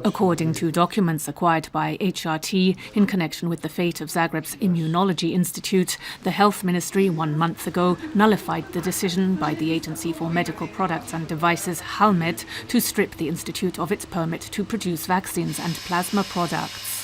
According to documents acquired by HRT in connection with the fate of Zagreb's Immunology Institute, the Health Ministry 1 month ago nullified the decision by the Agency for Medical Products and Devices, HALMED, to strip the institute of its permit to produce vaccines and plasma products.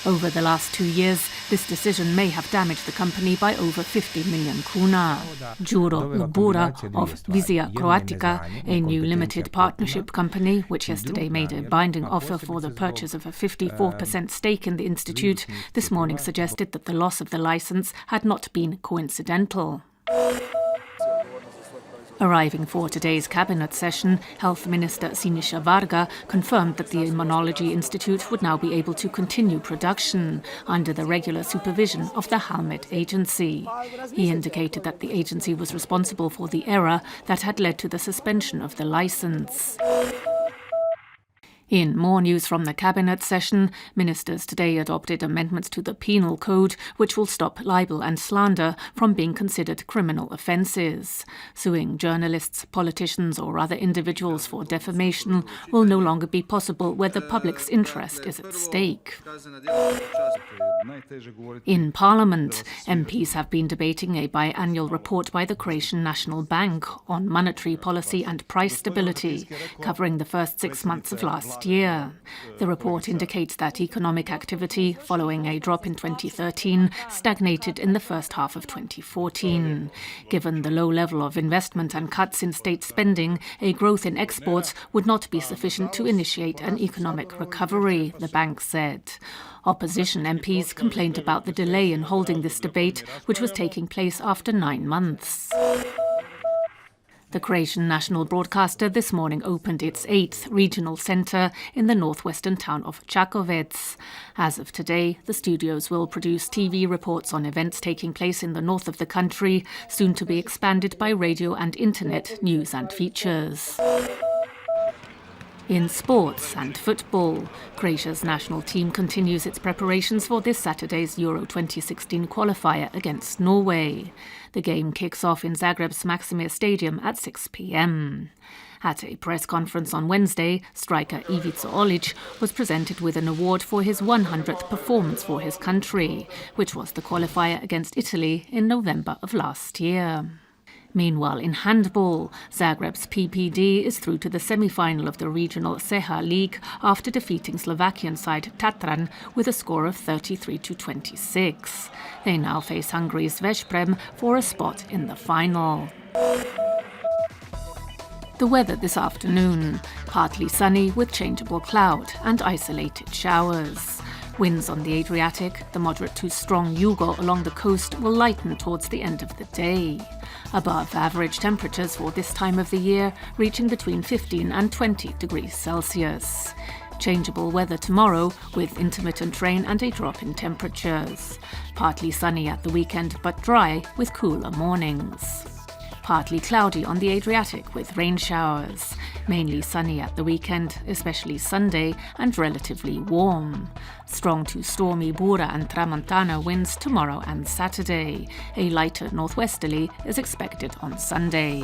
Over the last 2 years, this decision may have damaged the company by over 50 million kuna. Đuro Lobura of Vizia Croatica, a new limited partnership company, which yesterday made a binding offer for the purchase of a 54% stake in the institute, this morning suggested that the loss of the license had not been coincidental. Arriving for today's cabinet session, Health Minister Siniša Varga confirmed that the Immunology Institute would now be able to continue production under the regular supervision of the HALMED agency. He indicated that the agency was responsible for the error that had led to the suspension of the license. In more news from the cabinet session, ministers today adopted amendments to the penal code which will stop libel and slander from being considered criminal offences. Suing journalists, politicians or other individuals for defamation will no longer be possible where the public's interest is at stake. In Parliament, MPs have been debating a biannual report by the Croatian National Bank on monetary policy and price stability, covering the first 6 months of last year. The report indicates that economic activity, following a drop in 2013, stagnated in the first half of 2014. Given the low level of investment and cuts in state spending, a growth in exports would not be sufficient to initiate an economic recovery, the bank said. Opposition MPs complained about the delay in holding this debate, which was taking place after 9 months. The Croatian national broadcaster this morning opened its 8th regional centre in the northwestern town of Čakovec. As of today, the studios will produce TV reports on events taking place in the north of the country, soon to be expanded by radio and internet news and features. In sports and football, Croatia's national team continues its preparations for this Saturday's Euro 2016 qualifier against Norway. The game kicks off in Zagreb's Maksimir Stadium at 6 p.m. At a press conference on Wednesday, striker Ivica Olic was presented with an award for his 100th performance for his country, which was the qualifier against Italy in November of last year. Meanwhile, in handball, Zagreb's PPD is through to the semi-final of the regional Ceha League after defeating Slovakian side Tatran with a score of 33-26. They now face Hungary's Veszprém for a spot in the final. The weather this afternoon: partly sunny with changeable cloud and isolated showers. Winds on the Adriatic, the moderate to strong Yugo along the coast will lighten towards the end of the day. Above average temperatures for this time of the year, reaching between 15 and 20 degrees Celsius. Changeable weather tomorrow with intermittent rain and a drop in temperatures. Partly sunny at the weekend but dry with cooler mornings. Partly cloudy on the Adriatic with rain showers. Mainly sunny at the weekend, especially Sunday, and relatively warm. Strong to stormy Bura and Tramontana winds tomorrow and Saturday. A lighter northwesterly is expected on Sunday.